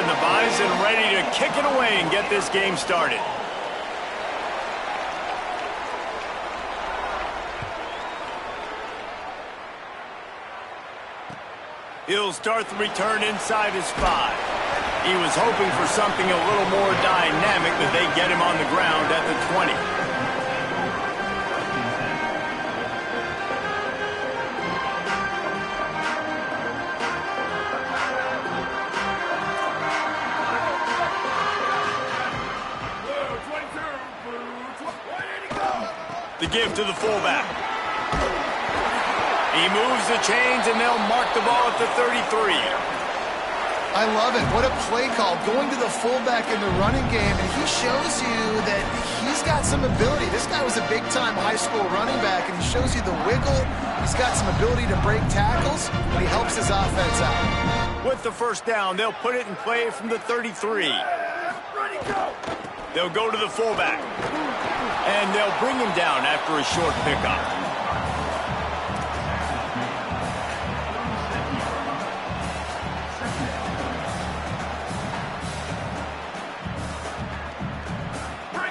and the Bison ready to kick it away and get this game started. He'll start the return inside his 5. He was hoping for something a little more dynamic, but they get him on the ground at the 20. The give to the fullback. He moves the chains, and they'll mark the ball at the 33. I love it. What a play call. Going to the fullback in the running game, and he shows you that he's got some ability. This guy was a big-time high school running back, and he shows you the wiggle. He's got some ability to break tackles, and he helps his offense out. With the first down, they'll put it in play from the 33. They'll go to the fullback, and they'll bring him down after a short pickup.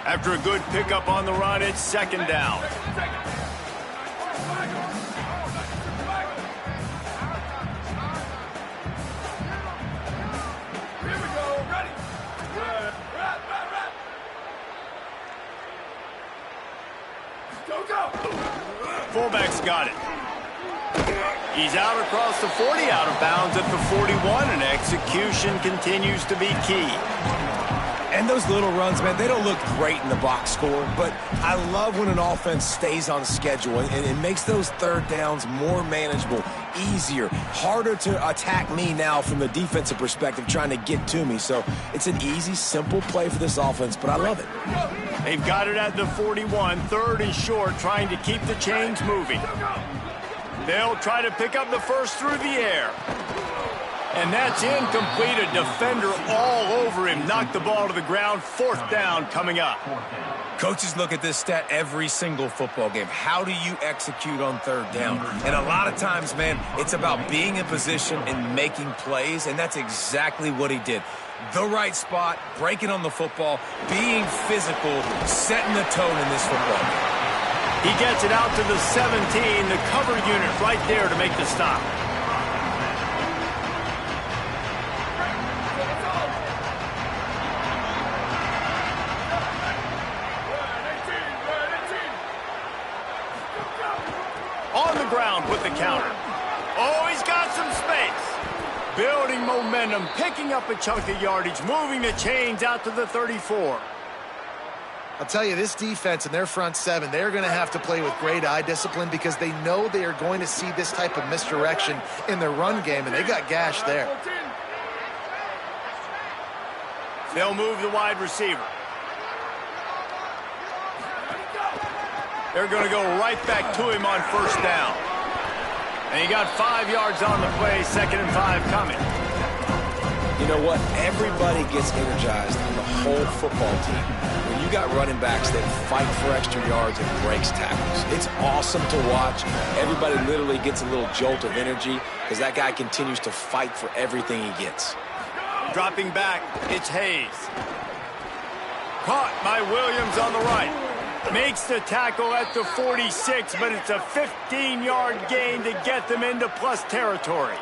After a good pickup on the run, it's second down. Here we go, ready. Go. Fullback's got it. He's out across the 40, out of bounds at the 41, and execution continues to be key. And those little runs, man, they don't look great in the box score, but I love when an offense stays on schedule and it makes those third downs more manageable, easier, harder to attack me now from the defensive perspective trying to get to me. So it's an easy, simple play for this offense, but I love it. They've got it at the 41, third and short, trying to keep the chains moving. They'll try to pick up the first through the air. And that's incomplete. A defender all over him. Knocked the ball to the ground. Fourth down coming up. Coaches look at this stat every single football game. How do you execute on third down? And a lot of times, man, it's about being in position and making plays, and that's exactly what he did. The right spot, breaking on the football, being physical, setting the tone in this football game. He gets it out to the 17. The cover unit right there to make the stop. On the ground with the counter. Oh, he's got some space. Building momentum, picking up a chunk of yardage, moving the chains out to the 34. I'll tell you, this defense and their front seven, they're going to have to play with great eye discipline because they know they are going to see this type of misdirection in their run game, and they got gashed there. They'll move the wide receiver. They're going to go right back to him on first down. And he got 5 yards on the play, 2nd and 5 coming. You know what? Everybody gets energized on the whole football team. When you got running backs that fight for extra yards and breaks tackles, it's awesome to watch. Everybody literally gets a little jolt of energy because that guy continues to fight for everything he gets. Dropping back, it's Hayes. Caught by Williams on the right. Makes the tackle at the 46, but it's a 15-yard gain to get them into plus territory.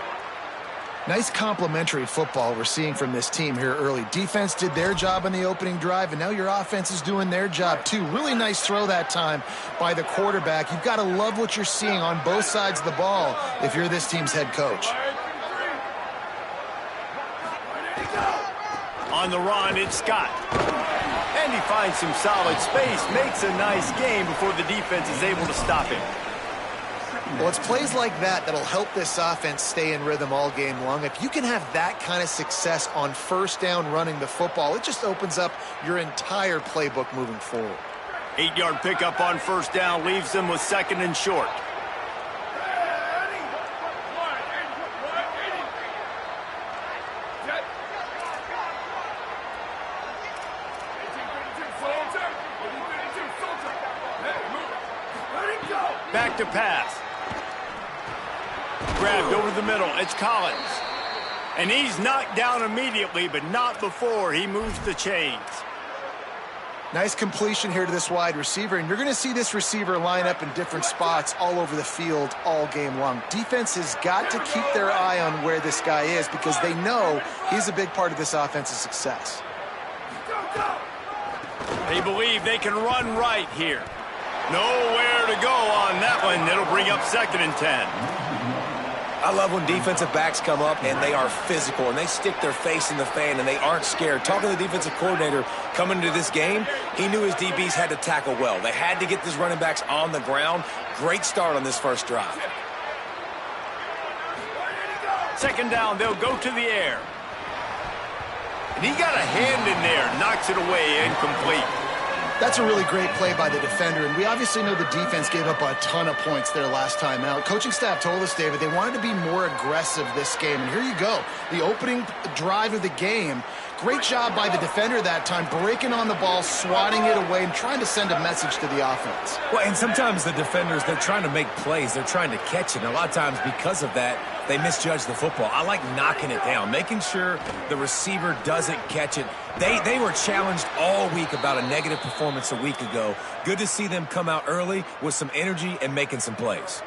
Nice complementary football we're seeing from this team here early. Defense did their job on the opening drive, and now your offense is doing their job too. Really nice throw that time by the quarterback. You've got to love what you're seeing on both sides of the ball if you're this team's head coach. On the run, it's Scott. And he finds some solid space, makes a nice game before the defense is able to stop him. Well, it's plays like that that'll help this offense stay in rhythm all game long. If you can have that kind of success on first down running the football, it just opens up your entire playbook moving forward. 8-yard pickup on first down leaves them with 2nd and short. Back to pass. Grabbed over the middle. It's Collins. And he's knocked down immediately, but not before he moves the chains. Nice completion here to this wide receiver, and you're going to see this receiver line up in different spots all over the field all game long. Defense has got to keep their eye on where this guy is because they know he's a big part of this offense's success. They believe they can run right here. Nowhere to go on that one. It'll bring up 2nd and 10. I love when defensive backs come up and they are physical and they stick their face in the fan and they aren't scared. Talking to the defensive coordinator coming into this game, he knew his DBs had to tackle well. They had to get these running backs on the ground. Great start on this first drive. 2nd down, they'll go to the air. And he got a hand in there, knocks it away, incomplete. That's a really great play by the defender, and we obviously know the defense gave up a ton of points there last time out. Coaching staff told us, David, they wanted to be more aggressive this game, and here you go. The opening drive of the game, great job by the defender that time, breaking on the ball, swatting it away, and trying to send a message to the offense. Well, and sometimes the defenders, they're trying to make plays. They're trying to catch it, and a lot of times because of that, they misjudge the football. I like knocking it down, making sure the receiver doesn't catch it. They were challenged all week about a negative performance a week ago. Good to see them come out early with some energy and making some plays.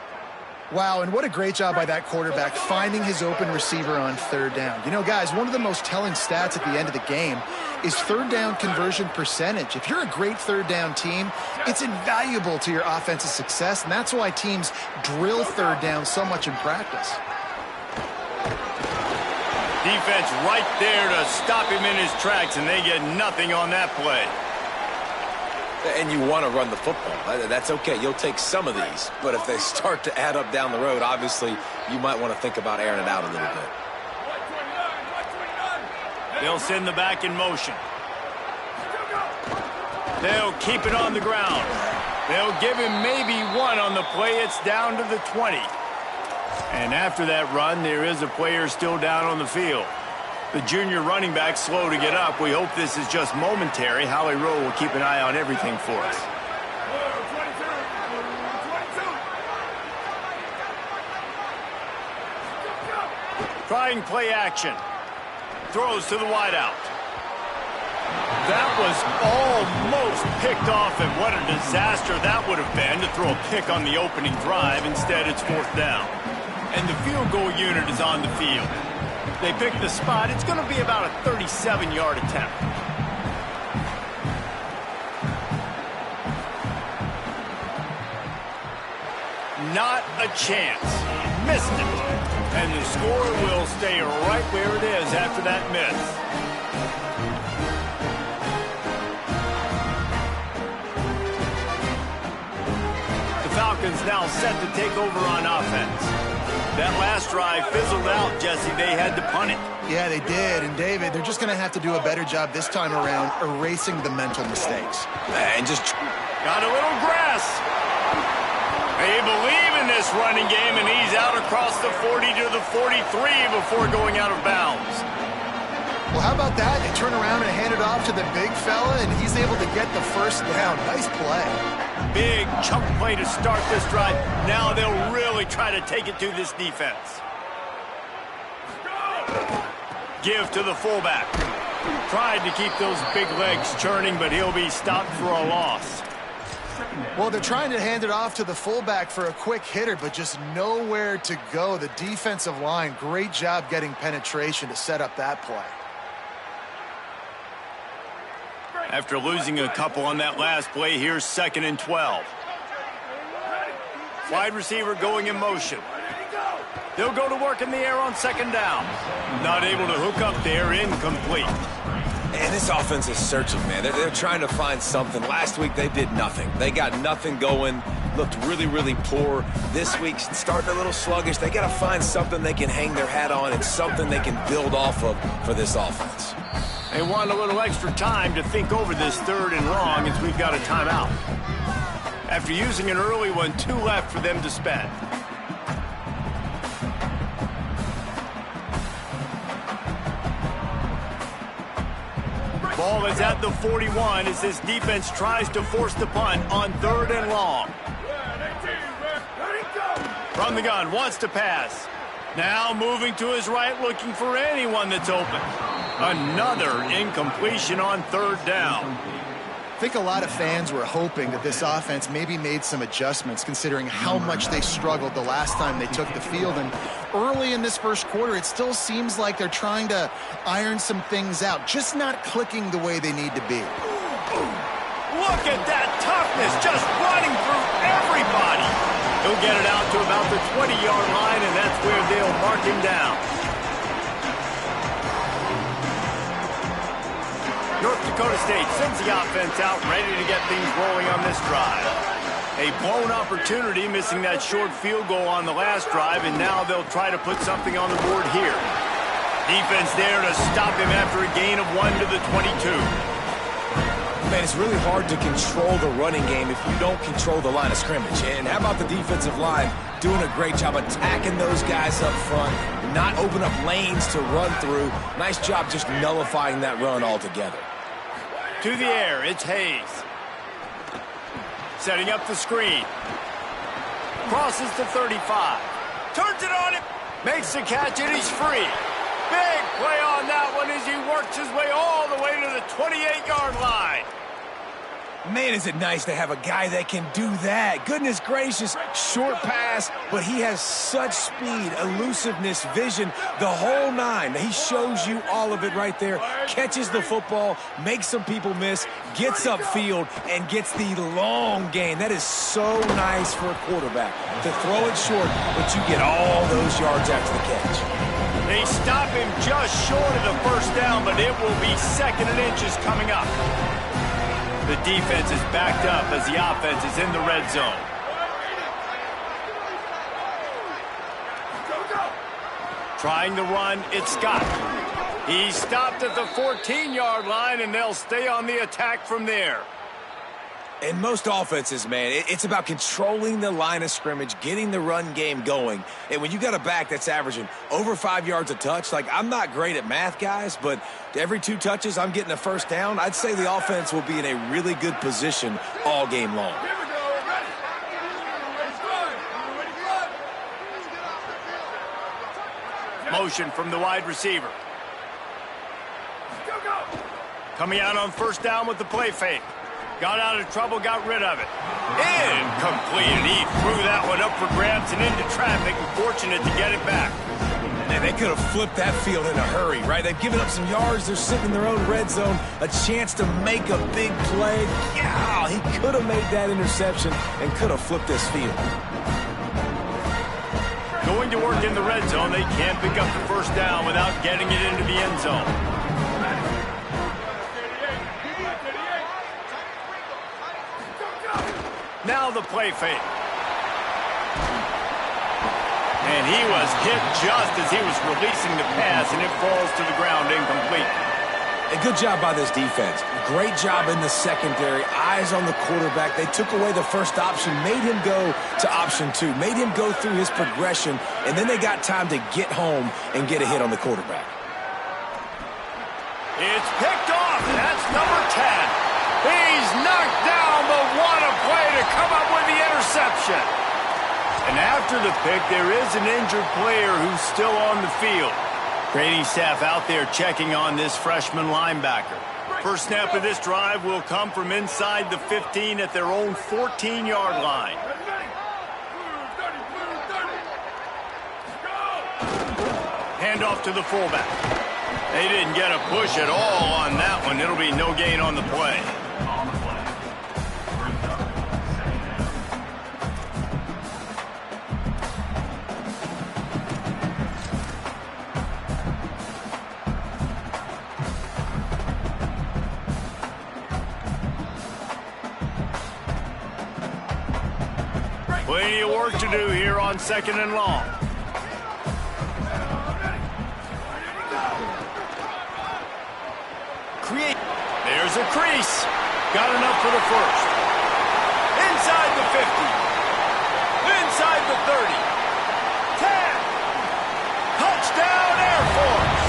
Wow, and what a great job by that quarterback finding his open receiver on 3rd down. You know, guys, one of the most telling stats at the end of the game is 3rd down conversion percentage. If you're a great 3rd down team, it's invaluable to your offensive success, and that's why teams drill 3rd down so much in practice. Defense right there to stop him in his tracks, and they get nothing on that play. And you want to run the football. That's okay. You'll take some of these. But if they start to add up down the road, obviously, you might want to think about airing it out a little bit. They'll send the back in motion. They'll keep it on the ground. They'll give him maybe one on the play. It's down to the 20. And after that run, there is a player still down on the field. The junior running back slow to get up. We hope this is just momentary. Howie Rowe will keep an eye on everything for us. Trying play action. Throws to the wideout. That was almost picked off, and what a disaster that would have been to throw a pick on the opening drive. Instead, it's 4th down. And the field goal unit is on the field. They picked the spot. It's going to be about a 37-yard attempt. Not a chance. Missed it. And the score will stay right where it is after that miss. The Falcons now set to take over on offense. That last drive fizzled out, Jesse. They had to punt it. Yeah, they did. And, David, they're just going to have to do a better job this time around erasing the mental mistakes. And just got a little grass. They believe in this running game, and he's out across the 40 to the 43 before going out of bounds. Well, how about that? They turn around and hand it off to the big fella, and he's able to get the 1st down. Nice play. Big chunk play to start this drive. Now they'll really try to take it to this defense. Give to the fullback. Tried to keep those big legs churning, but he'll be stopped for a loss. Well, they're trying to hand it off to the fullback for a quick hitter, but just nowhere to go. The defensive line, great job getting penetration to set up that play. After losing a couple on that last play, here's 2nd and 12. Wide receiver going in motion. They'll go to work in the air on 2nd down. Not able to hook up there, incomplete. And this offense is searching, man. They're trying to find something. Last week, they did nothing. They got nothing going, looked really, really poor. This week, starting a little sluggish. They got to find something they can hang their hat on and something they can build off of for this offense. They want a little extra time to think over this 3rd and long as we've got a timeout. After using an early one, 2 left for them to spend. Ball is at the 41 as this defense tries to force the punt on 3rd and long. From the gun, wants to pass. Now moving to his right, looking for anyone that's open. Another incompletion on third down. I think a lot of fans were hoping that this offense maybe made some adjustments considering how much they struggled the last time they took the field. And early in this first quarter, it still seems like they're trying to iron some things out, just not clicking the way they need to be. Look at that toughness, just running through everybody. He'll get it out to about the 20-yard line, and that's where they'll mark him down. North Dakota State sends the offense out, ready to get things rolling on this drive. A blown opportunity, missing that short field goal on the last drive, and now they'll try to put something on the board here. Defense there to stop him after a gain of 1 to the 22. Man, it's really hard to control the running game if you don't control the line of scrimmage. And how about the defensive line doing a great job attacking those guys up front, not open up lanes to run through. Nice job just nullifying that run altogether. To the air, it's Hayes. Setting up the screen. Crosses to 35. Turns it on him. Makes the catch, and he's free. Big play on that one as he works his way all the way to the 28-yard line. Man, is it nice to have a guy that can do that. Goodness gracious, short pass, but he has such speed, elusiveness, vision, the whole nine. He shows you all of it right there. Catches the football, makes some people miss, gets upfield, and gets the long gain. That is so nice for a quarterback to throw it short, but you get all those yards after the catch. They stop him just short of the first down, but it will be 2nd and inches coming up. The defense is backed up as the offense is in the red zone. Trying to run, it's Scott. He's stopped at the 14-yard line, and they'll stay on the attack from there. In most offenses, man, it's about controlling the line of scrimmage, getting the run game going. And when you got a back that's averaging over 5 yards a touch, like I'm not great at math, guys, but every 2 touches I'm getting a first down, I'd say the offense will be in a really good position all game long. Motion from the wide receiver. Coming out on first down with the play fake. Got out of trouble, got rid of it. Incomplete. He threw that one up for grabs and into traffic, and fortunate to get it back. Man, they could have flipped that field in a hurry, right? They've given up some yards. They're sitting in their own red zone. A chance to make a big play. Yeah, he could have made that interception and could have flipped this field. Going to work in the red zone, they can't pick up the first down without getting it into the end zone. Now the play fake. And he was hit just as he was releasing the pass, and it falls to the ground incomplete. A good job by this defense. Great job in the secondary. Eyes on the quarterback. They took away the first option, made him go to option 2, made him go through his progression, and then they got time to get home and get a hit on the quarterback. It's picked off. That's number 10. He's knocked down, but what a play to come up with the interception. And after the pick, there is an injured player who's still on the field. Training staff out there checking on this freshman linebacker. First snap of this drive will come from inside the 15 at their own 14-yard line. Handoff to the fullback. They didn't get a push at all on that one. It'll be no gain on the play. Plenty of work to do here on 2nd and long. There's a crease. Got enough for the first. Inside the 50. Inside the 30. 10. Touchdown Air Force.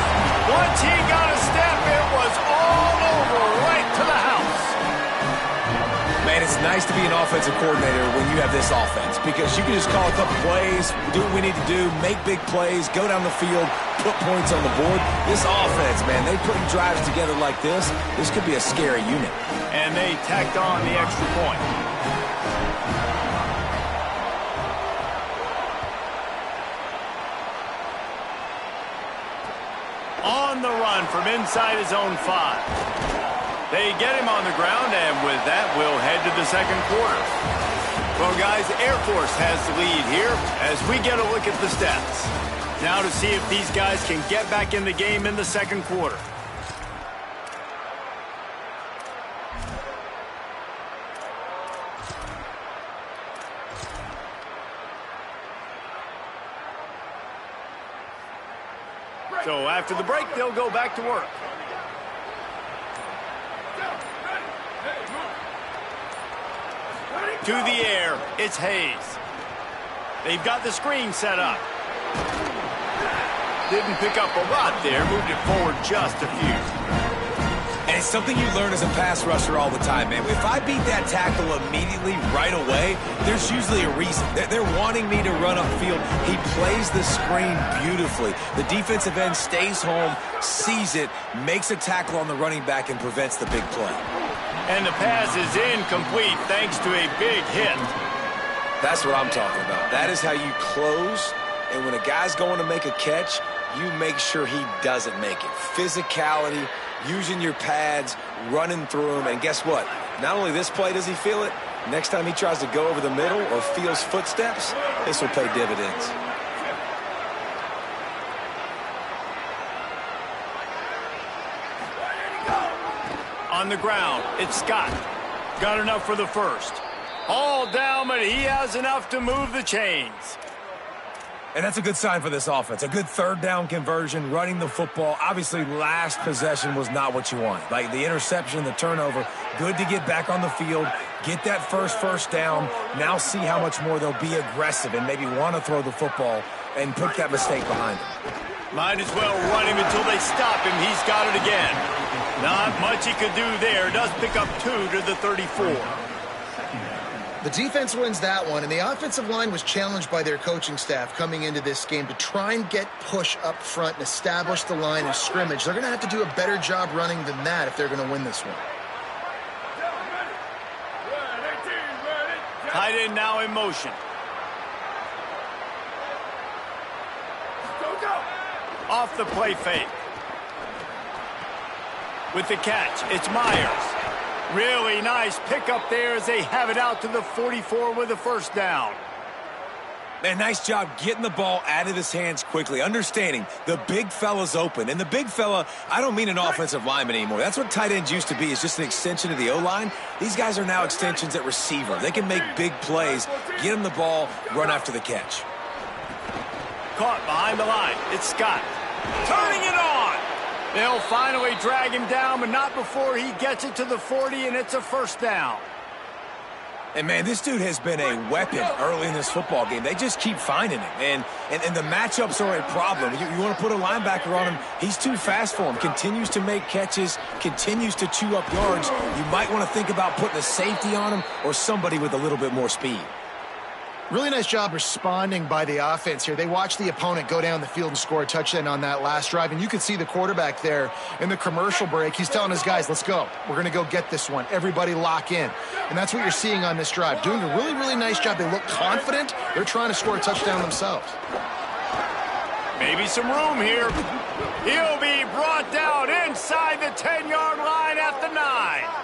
Once he got a step, it was all over right to the house. Man, it's nice nice to be an offensive coordinator when you have this offense because you can just call a couple plays, do what we need to do, make big plays, go down the field, put points on the board. This offense, man, they put drives together like this. This could be a scary unit. And they tacked on the extra point. On the run from inside his own 5. They get him on the ground, and with that, we'll head to the second quarter. Well, guys, Air Force has the lead here as we get a look at the stats. Now to see if these guys can get back in the game in the second quarter. So after the break, they'll go back to work. To the air, it's Hayes. They've got the screen set up. Didn't pick up a lot there, moved it forward just a few. And it's something you learn as a pass rusher all the time, man. If I beat that tackle immediately, right away, there's usually a reason. They're wanting me to run upfield. He plays the screen beautifully. The defensive end stays home, sees it, makes a tackle on the running back, and prevents the big play. And the pass is incomplete thanks to a big hit. That's what I'm talking about. That is how you close, and when a guy's going to make a catch, you make sure he doesn't make it. Physicality, using your pads, running through him, and guess what? Not only this play does he feel it, next time he tries to go over the middle or feels footsteps, this will pay dividends. On the ground, it's Scott. Got enough for the first. All down, but he has enough to move the chains. And that's a good sign for this offense. A good third down conversion, running the football. Obviously, last possession was not what you want. Like the interception, the turnover, good to get back on the field, get that first down. Now see how much more they'll be aggressive and maybe want to throw the football and put that mistake behind them. Might as well run him until they stop him. He's got it again. Not much he could do there. Does pick up 2 to the 34. The defense wins that one, and the offensive line was challenged by their coaching staff coming into this game to try and get push up front and establish the line of scrimmage. They're going to have to do a better job running than that if they're going to win this one. Tight end now in motion. Off the play fake. With the catch, it's Myers. Really nice pickup there as they have it out to the 44 with a first down. Man, nice job getting the ball out of his hands quickly, understanding the big fella's open. And the big fella, I don't mean an offensive lineman anymore. That's what tight ends used to be, is just an extension of the O-line. These guys are now extensions at receiver. They can make big plays, get him the ball, run after the catch. Caught behind the line. It's Scott. Turning it on. They'll finally drag him down, but not before he gets it to the 40, and it's a first down. And, man, this dude has been a weapon early in this football game. They just keep finding him. And the matchups are a problem. You want to put a linebacker on him, he's too fast for him. Continues to make catches, continues to chew up yards. You might want to think about putting a safety on him or somebody with a little bit more speed. Really nice job responding by the offense here. They watched the opponent go down the field and score a touchdown on that last drive, and you could see the quarterback there in the commercial break. He's telling his guys, let's go. We're going to go get this one. Everybody lock in. And that's what you're seeing on this drive. Doing a really, really nice job. They look confident. They're trying to score a touchdown themselves. Maybe some room here. He'll be brought down inside the 10-yard line at the 9.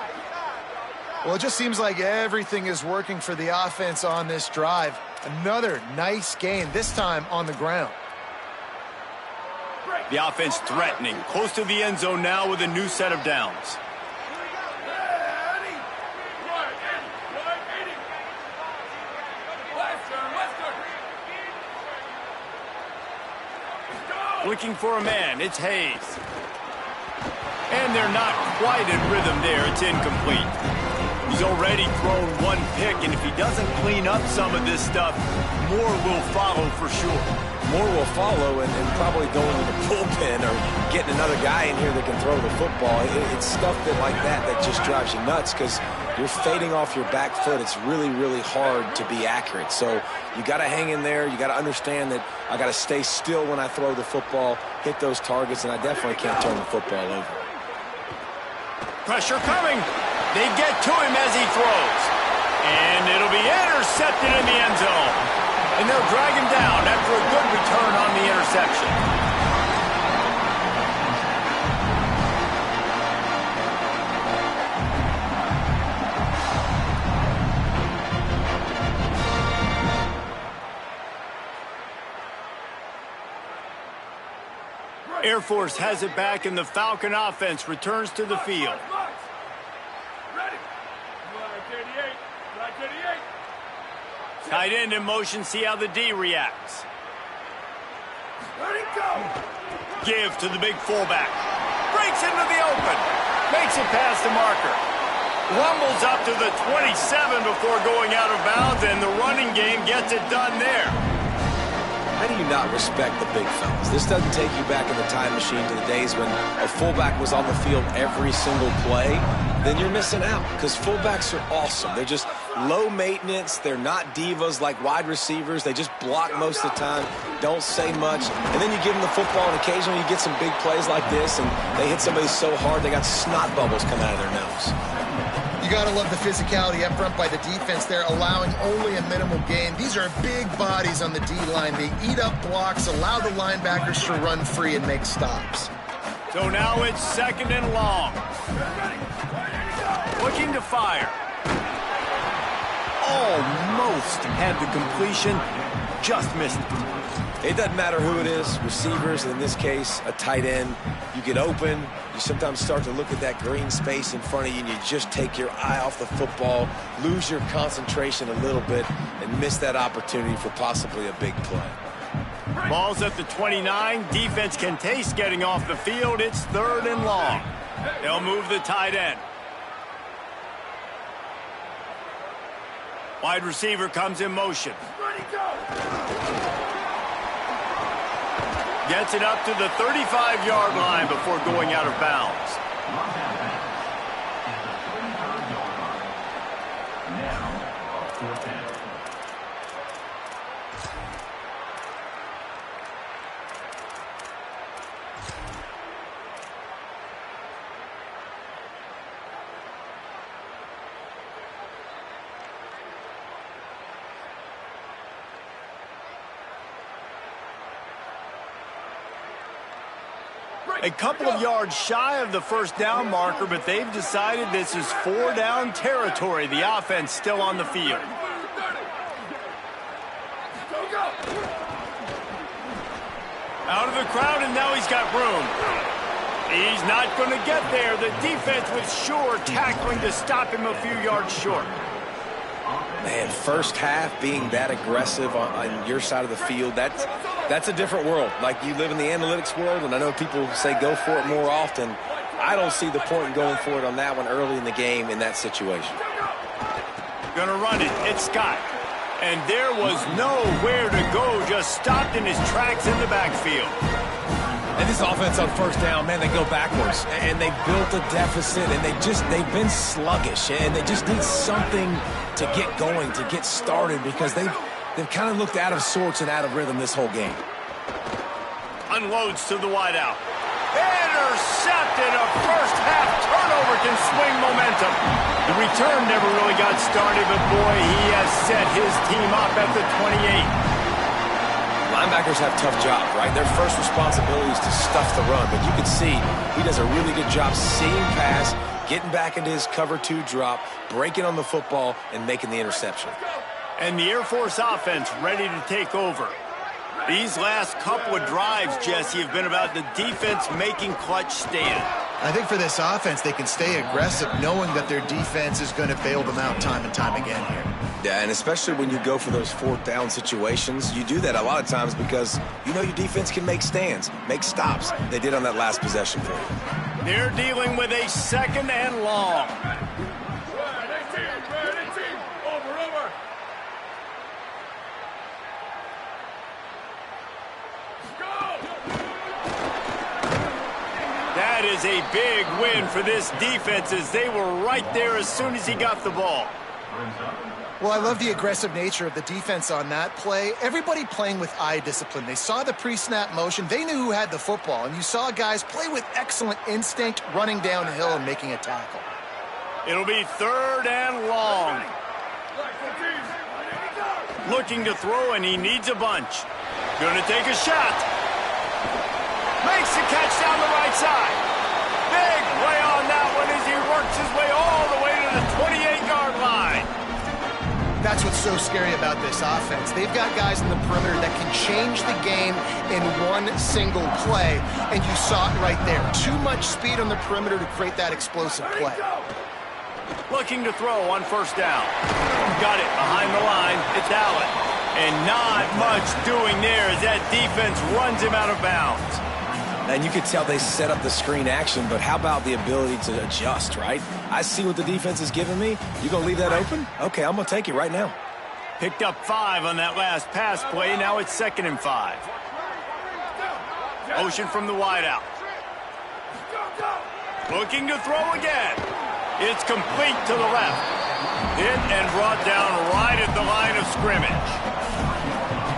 Well, it just seems like everything is working for the offense on this drive. Another nice gain, this time on the ground. The offense threatening, close to the end zone now with a new set of downs. Looking for a man, it's Hayes. And they're not quite in rhythm there, it's incomplete. He's already thrown one pick, and if he doesn't clean up some of this stuff, more will follow for sure. more will follow, and probably going to the bullpen or getting another guy in here that can throw the football. It's stuff like that just drives you nuts because you're fading off your back foot. It's really, really hard to be accurate. So you got to hang in there. You got to understand that I got to stay still when I throw the football, hit those targets, and I definitely can't turn the football over. Pressure coming. They get to him as he throws. And it'll be intercepted in the end zone. And they'll drag him down after a good return on the interception. Air Force has it back, and the Falcon offense returns to the field. Tight end in motion, see how the D reacts. Give to the big fullback. Breaks into the open. Makes it past the marker. Rumbles up to the 27 before going out of bounds, and the running game gets it done there. How do you not respect the big fellas? This doesn't take you back in the time machine to the days when a fullback was on the field every single play. Then you're missing out because fullbacks are awesome. They're just low maintenance. They're not divas like wide receivers. They just block most of the time, don't say much. And then you give them the football, and occasionally you get some big plays like this, and they hit somebody so hard they got snot bubbles coming out of their nose. You got to love the physicality up front by the defense there, allowing only a minimal gain. These are big bodies on the D-line. They eat up blocks, allow the linebackers to run free and make stops. So now it's 2nd and long. Looking to fire. Almost had the completion, just missed it. It doesn't matter who it is, receivers, in this case, a tight end. You get open, you sometimes start to look at that green space in front of you, and you just take your eye off the football, lose your concentration a little bit, and miss that opportunity for possibly a big play. Ball's at the 29. Defense can taste getting off the field. It's 3rd and long. They'll move the tight end. Wide receiver comes in motion. Gets it up to the 35-yard line before going out of bounds. A couple of yards shy of the 1st down marker, but they've decided this is 4-down territory. The offense still on the field. Out of the crowd, and now he's got room. He's not going to get there. The defense was sure tackling to stop him a few yards short. Man, first half being that aggressive on your side of the field, that's a different world. Like, you live in the analytics world, and I know people say go for it more often. I don't see the point in going for it on that one early in the game in that situation. Gonna run it. It's Scott. And there was nowhere to go, just stopped in his tracks in the backfield. And this offense on 1st down, man, they go backwards. And they built a deficit, and they've been sluggish. And they just need something to get going, to get started, because they've kind of looked out of sorts and out of rhythm this whole game. Unloads to the wideout. Intercepted. A first-half turnover can swing momentum. The return never really got started, but boy, he has set his team up at the 28. Linebackers have tough jobs, right? Their first responsibility is to stuff the run, but you can see he does a really good job seeing pass, getting back into his cover 2 drop, breaking on the football, and making the interception. And the Air Force offense ready to take over. These last couple of drives, Jesse, have been about the defense making clutch stand. I think for this offense, they can stay aggressive knowing that their defense is going to bail them out time and time again here. Yeah, and especially when you go for those 4th down situations, you do that a lot of times because you know your defense can make stands, make stops. They did on that last possession for you. They're dealing with a 2nd and long. is a big win for this defense as they were right there as soon as he got the ball. Well, I love the aggressive nature of the defense on that play. Everybody playing with eye discipline. They saw the pre-snap motion. They knew who had the football, and you saw guys play with excellent instinct, running downhill and making a tackle. It'll be 3rd and long. Looking to throw, and he needs a bunch. Gonna take a shot. Makes the catch down the right side. Big play on that one as he works his way all the way to the 28-yard line. That's what's so scary about this offense. They've got guys in the perimeter that can change the game in one single play, and you saw it right there. Too much speed on the perimeter to create that explosive play. Looking to throw on 1st down. Got it behind the line. It's Allen. And not much doing there as that defense runs him out of bounds. And you could tell they set up the screen action, but how about the ability to adjust, right? I see what the defense is giving me. You going to leave that open? Okay, I'm going to take it right now. Picked up 5 on that last pass play. Now it's 2nd and 5. Motion from the wideout. Looking to throw again. It's complete to the left. Hit and brought down right at the line of scrimmage.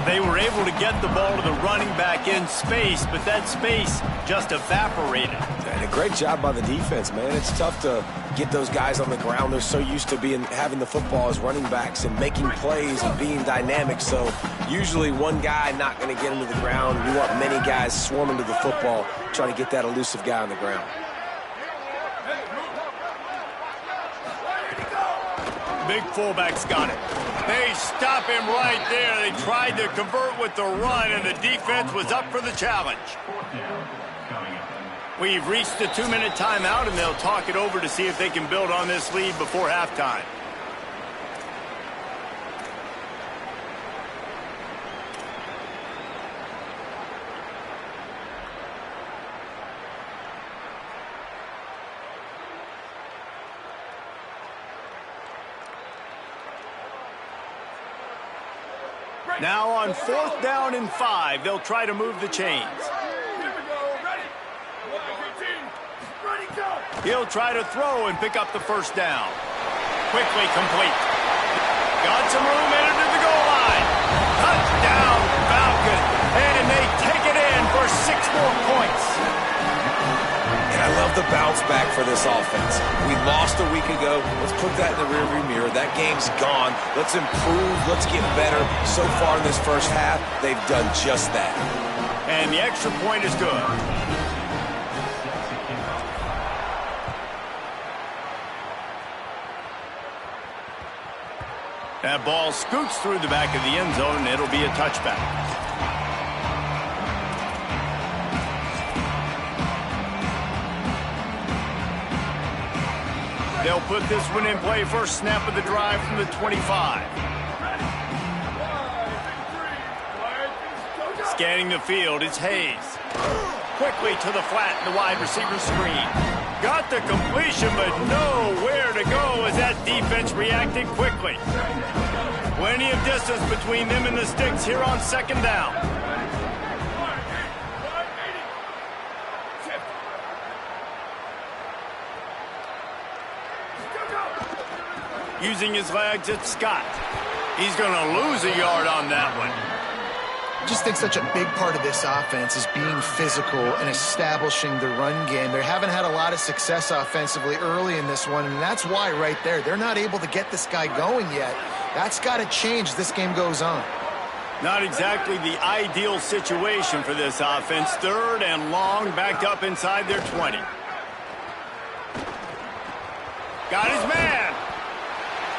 They were able to get the ball to the running back in space, but that space just evaporated. And a great job by the defense, man. It's tough to get those guys on the ground. They're so used to having the football as running backs and making plays and being dynamic. So usually one guy not going to get into the ground. You want many guys swarming to the football, trying to get that elusive guy on the ground. Big fullback's got it. They stop him right there. They tried to convert with the run, and the defense was up for the challenge. We've reached the 2-minute timeout, and they'll talk it over to see if they can build on this lead before halftime. Now on 4th down and 5, they'll try to move the chains. He'll try to throw and pick up the 1st down. Quickly complete. Got some room headed to the goal line. Touchdown, Falcons. And they take it in for 6 more points. And I love the bounce back for this offense. We lost a week ago. Let's put that in the rearview mirror. That game's gone. Let's improve. Let's get better. So far in this first half, they've done just that. And the extra point is good. That ball scoots through the back of the end zone, and it'll be a touchback. They'll put this one in play. First snap of the drive from the 25. Scanning the field, it's Hayes. Quickly to the flat in the wide receiver screen. Got the completion, but nowhere to go as that defense reacted quickly. Plenty of distance between them and the sticks here on 2nd down. Using his legs, it's Scott. He's going to lose a yard on that one. I just think such a big part of this offense is being physical and establishing the run game. They haven't had a lot of success offensively early in this one, and that's why right there. They're not able to get this guy going yet. That's got to change as this game goes on. Not exactly the ideal situation for this offense. 3rd and long, backed up inside their 20. Got his man.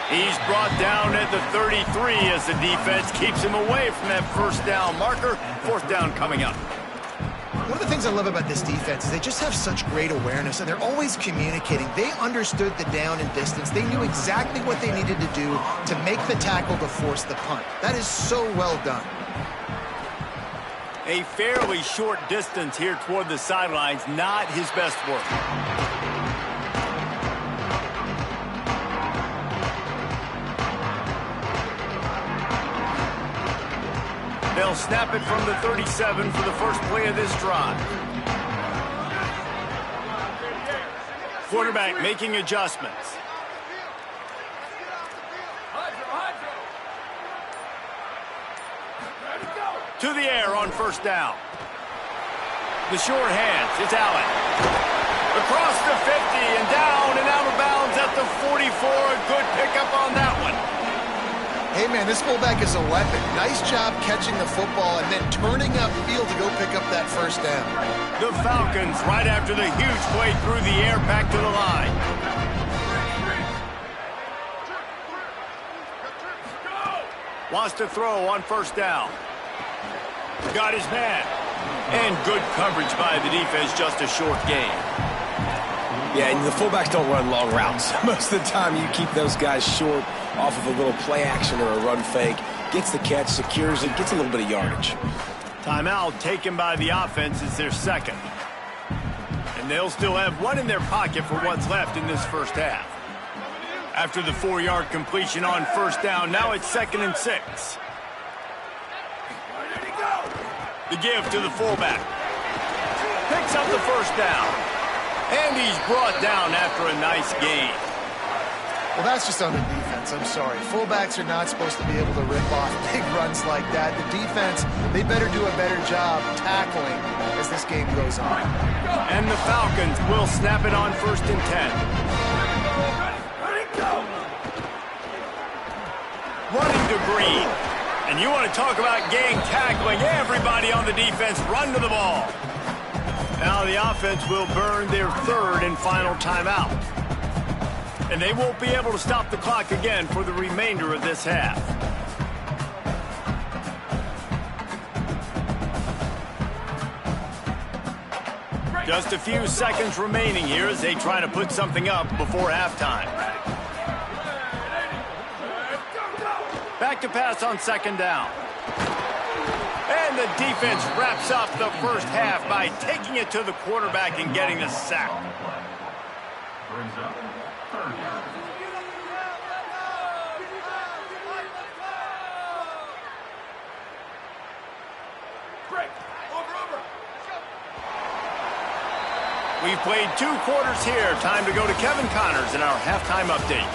He's brought down at the 33 as the defense keeps him away from that 1st down marker. 4th down coming up. One of the things I love about this defense is they just have such great awareness, and they're always communicating. They understood the down and distance. They knew exactly what they needed to do to make the tackle to force the punt. That is so well done. A fairly short distance here toward the sidelines, not his best work. They'll snap it from the 37 for the first play of this drive. quarterback making adjustments. To the air on first down. The short hands, it's Allen. Across the 50 and down and out of bounds at the 44. A good pickup on that one. Hey, man, this fullback is a weapon. Nice job catching the football and then turning upfield to go pick up that first down. The Falcons, right after the huge play through the air, back to the line. Wants to throw on first down. Got his man. And good coverage by the defense, just a short gain. Yeah, and the fullbacks don't run long routes. Most of the time you keep those guys short off of a little play action or a run fake. Gets the catch, secures it, gets a little bit of yardage. Timeout taken by the offense is their second. And they'll still have one in their pocket for what's left in this first half. After the 4-yard completion on first down, now it's 2nd and 6. The give to the fullback. Picks up the first down. And he's brought down after a nice gain. Well, that's just on the defense. I'm sorry. Fullbacks are not supposed to be able to rip off big runs like that. The defense, they better do a better job tackling as this game goes on. And the Falcons will snap it on 1st and 10. Running to Green. And you want to talk about gang tackling. Everybody on the defense run to the ball. Now the offense will burn their 3rd and final timeout. And they won't be able to stop the clock again for the remainder of this half. Just a few seconds remaining here as they try to put something up before halftime. Back to pass on 2nd down. And the defense wraps up the first half by taking it to the quarterback and getting the sack. We've played 2 quarters here. Time to go to Kevin Connors in our halftime update.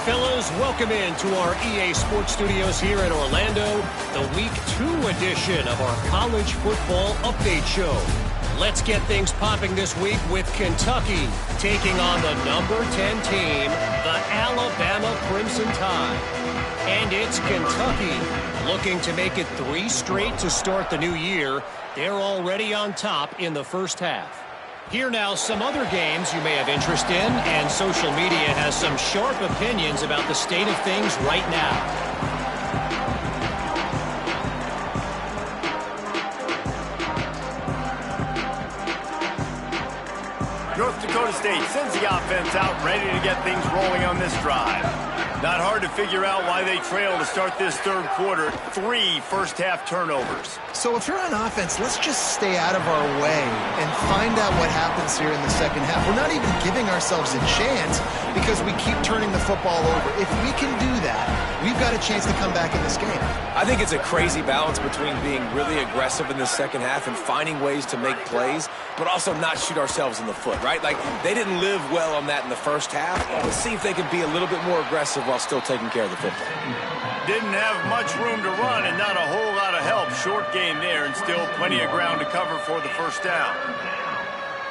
Fellas, welcome in to our EA Sports Studios here in Orlando, the Week 2 edition of our College Football Update Show. Let's get things popping this week with Kentucky taking on the number 10 team, the Alabama Crimson Tide. And it's Kentucky looking to make it 3 straight to start the new year. They're already on top in the first half. Here now some other games you may have interest in, and social media has some sharp opinions about the state of things right now. North Dakota State sends the offense out ready to get things rolling on this drive. Not hard to figure out why they trail to start this 3rd quarter. 3 first-half turnovers. So if you're on offense, let's just stay out of our way and find out what happens here in the second half. We're not even giving ourselves a chance because we keep turning the football over. If we can do that, we've got a chance to come back in this game. I think it's a crazy balance between being really aggressive in the second half and finding ways to make plays, but also not shoot ourselves in the foot, right? Like, they didn't live well on that in the first half. Let's see if they can be a little bit more aggressive while still taking care of the football. Didn't have much room to run and not a whole lot of help. Short gain there and still plenty of ground to cover for the first down.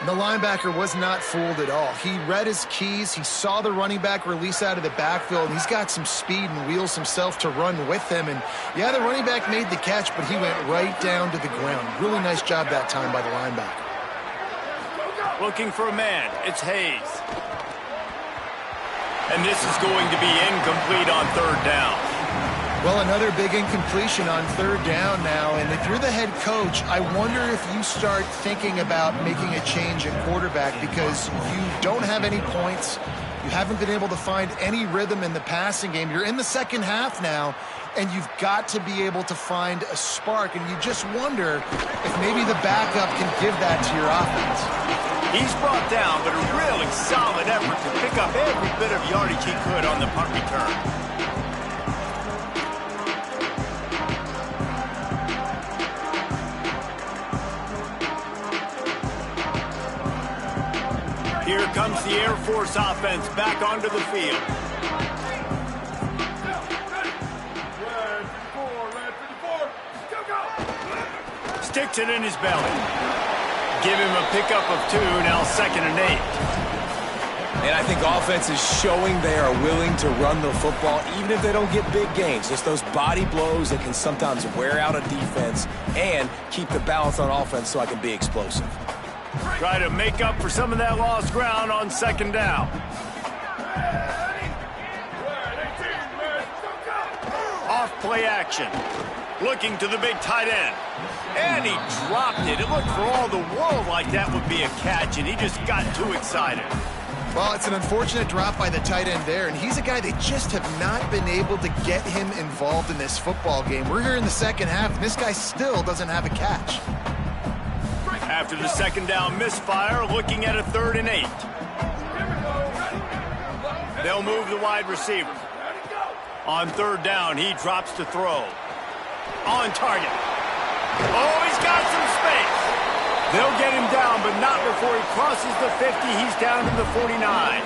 The linebacker was not fooled at all. He read his keys. He saw the running back release out of the backfield. He's got some speed and wheels himself to run with him. And, yeah, the running back made the catch, but he went right down to the ground. Really nice job that time by the linebacker. Looking for a man. It's Hayes. And this is going to be incomplete on 3rd down. Well, another big incompletion on 3rd down now. And if you're the head coach, I wonder if you start thinking about making a change at quarterback because you don't have any points. You haven't been able to find any rhythm in the passing game. You're in the second half now, and you've got to be able to find a spark. And you just wonder if maybe the backup can give that to your offense. He's brought down, but a really solid effort to pick up every bit of yardage he could on the punt return. Here comes the Air Force offense back onto the field. Sticks it in his belly. Give him a pickup of 2, now 2nd and 8. And I think offense is showing they are willing to run the football, even if they don't get big gains. Just those body blows that can sometimes wear out a defense and keep the balance on offense so I can be explosive. Try to make up for some of that lost ground on 2nd down. Off play action. Looking to the big tight end. And he dropped it. It looked for all the world like that would be a catch, and he just got too excited. Well, it's an unfortunate drop by the tight end there, and he's a guy they just have not been able to get him involved in this football game. We're here in the second half, and this guy still doesn't have a catch. After the 2nd down misfire, looking at a 3rd and 8. They'll move the wide receiver. On 3rd down, he drops to throw. On target. Oh, he's got some space. They'll get him down, but not before he crosses the 50. He's down to the 49.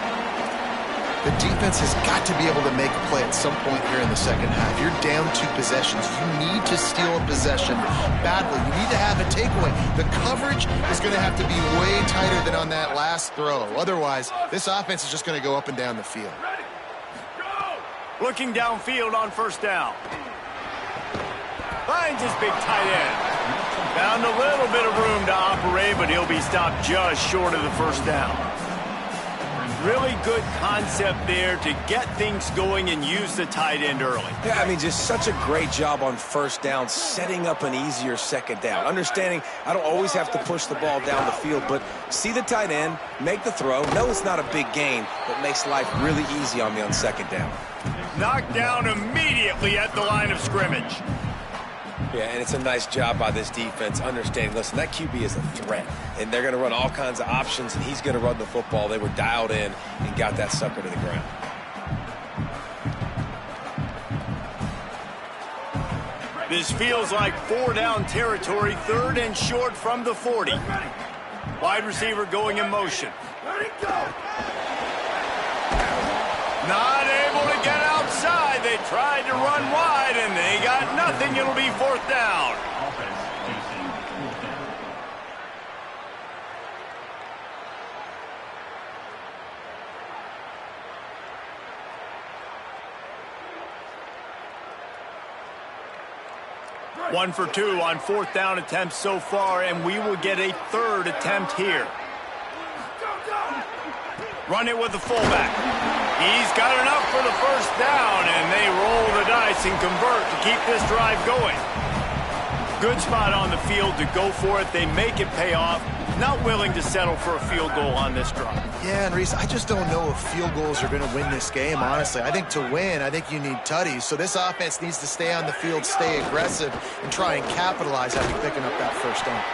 The defense has got to be able to make a play at some point here in the second half. You're down 2 possessions. You need to steal a possession badly. You need to have a takeaway. The coverage is going to have to be way tighter than on that last throw. Otherwise, this offense is just going to go up and down the field. Looking downfield on 1st down. Finds his big tight end. Found a little bit of room to operate, but he'll be stopped just short of the 1st down. Really good concept there to get things going and use the tight end early. Yeah, I mean, just such a great job on 1st down, setting up an easier 2nd down. Understanding I don't always have to push the ball down the field, but see the tight end, make the throw. No, it's not a big gain, but makes life really easy on me on 2nd down. Knocked down immediately at the line of scrimmage. Yeah, and it's a nice job by this defense understanding, listen, that QB is a threat, and they're going to run all kinds of options, and he's going to run the football. They were dialed in and got that sucker to the ground. This feels like 4-down territory, 3rd and short from the 40. Wide receiver going in motion. Not able to get outside. They tried to run wide, and they got nothing. It'll be 4th down. One for 2 on 4th down attempts so far, and we will get a 3rd attempt here. Run it with the fullback. He's got enough for the 1st down, and they roll the dice and convert to keep this drive going. Good spot on the field to go for it. They make it pay off. Not willing to settle for a field goal on this drive. Yeah, and Reese, I just don't know if field goals are going to win this game, honestly. I think to win, I think you need tutties. So this offense needs to stay on the field, stay aggressive, and try and capitalize after picking up that 1st down.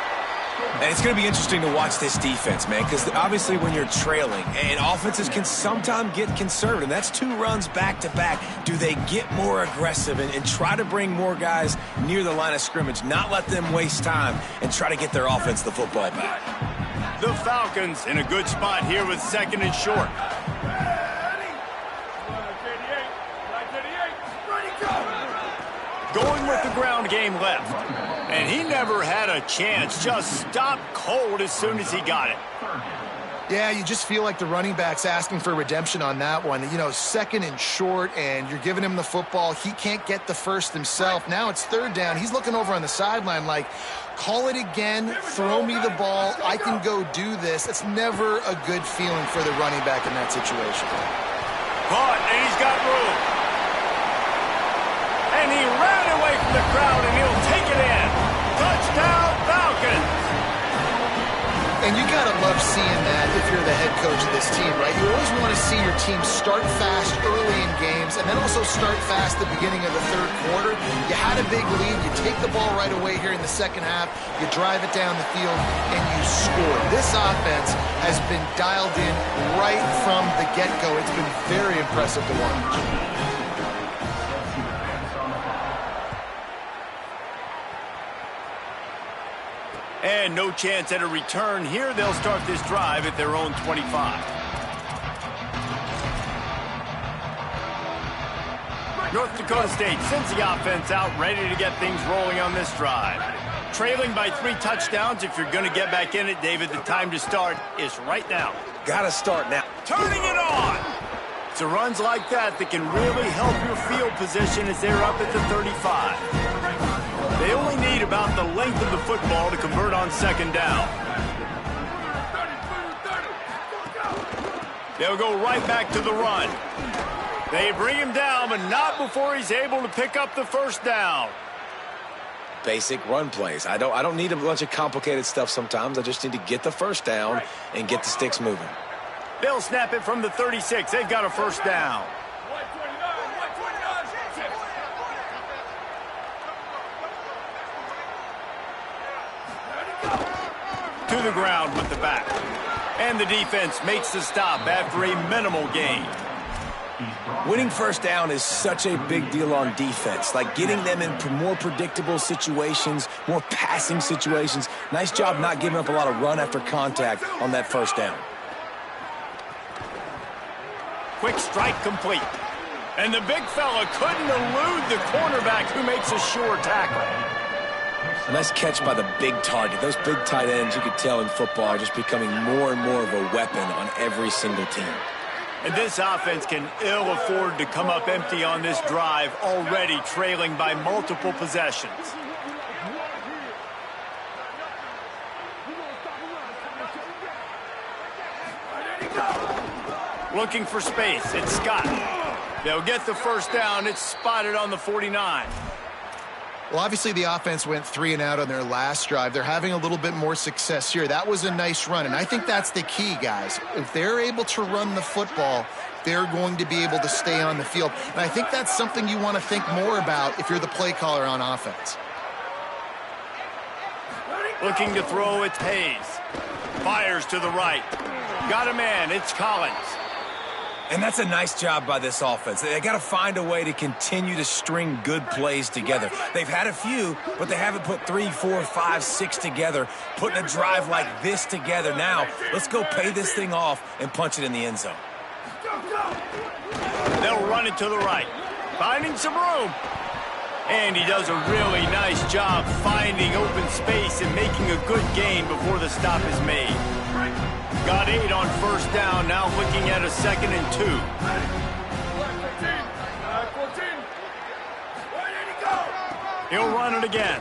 And it's going to be interesting to watch this defense, man, because obviously when you're trailing, and offenses can sometimes get conservative. That's 2 runs back-to-back. Do they get more aggressive and try to bring more guys near the line of scrimmage, not let them waste time, and try to get their offense the football back? The Falcons in a good spot here with 2nd and short. Going with the ground game left. And he never had a chance. Just stopped cold as soon as he got it. Yeah, you just feel like the running back's asking for redemption on that one. You know, 2nd and short, and you're giving him the football. He can't get the 1st himself. Now it's 3rd down. He's looking over on the sideline like, call it again, throw me the ball, I can go do this. It's never a good feeling for the running back in that situation. Caught, and he's got room. And he ran away from the crowd, and he'll take it in. Touchdown, Falcons. And you got to love seeing that if you're the head coach of this team, right? You always want to see your team start fast early in games and then also start fast at the beginning of the 3rd quarter. You had a big lead. You take the ball right away here in the 2nd half. You drive it down the field, and you score. This offense has been dialed in right from the get-go. It's been very impressive to watch. And no chance at a return here. They'll start this drive at their own 25. North Dakota State sends the offense out, ready to get things rolling on this drive. Trailing by 3 touchdowns. If you're going to get back in it, David, the time to start is right now. Got to start now. Turning it on! It's runs like that can really help your field position as they're up at the 35. They only need about the length of the football to convert on second down. They'll go right back to the run. They bring him down, but not before he's able to pick up the first down. Basic run plays. I don't need a bunch of complicated stuff sometimes. I just need to get the first down and get the sticks moving. They'll snap it from the 36. They've got a first down. To the ground with the back. And the defense makes the stop after a minimal gain. Winning first down is such a big deal on defense, like getting them in more predictable situations, more passing situations. Nice job not giving up a lot of run after contact on that first down. Quick strike complete. And the big fella couldn't elude the cornerback who makes a sure tackle. A nice catch by the big target. Those big tight ends, you could tell in football, are just becoming more and more of a weapon on every single team. And this offense can ill afford to come up empty on this drive, already trailing by multiple possessions. Looking for space, it's Scott. They'll get the first down. It's spotted on the 49. Well, obviously the offense went 3 and out on their last drive. They're having a little bit more success here. That was a nice run, and I think that's the key, guys. If they're able to run the football, they're going to be able to stay on the field. And I think that's something you want to think more about if you're the play caller on offense. Looking to throw, it's Hayes. Fires to the right. Got a man, it's Collins. And that's a nice job by this offense. They got to find a way to continue to string good plays together. They've had a few, but they haven't put 3, 4, 5, 6 together, putting a drive like this together. Now, let's go pay this thing off and punch it in the end zone. They'll run it to the right, finding some room. And he does a really nice job finding open space and making a good gain before the stop is made. Got 8 on first down, now looking at a 2nd and 2. He'll run it again.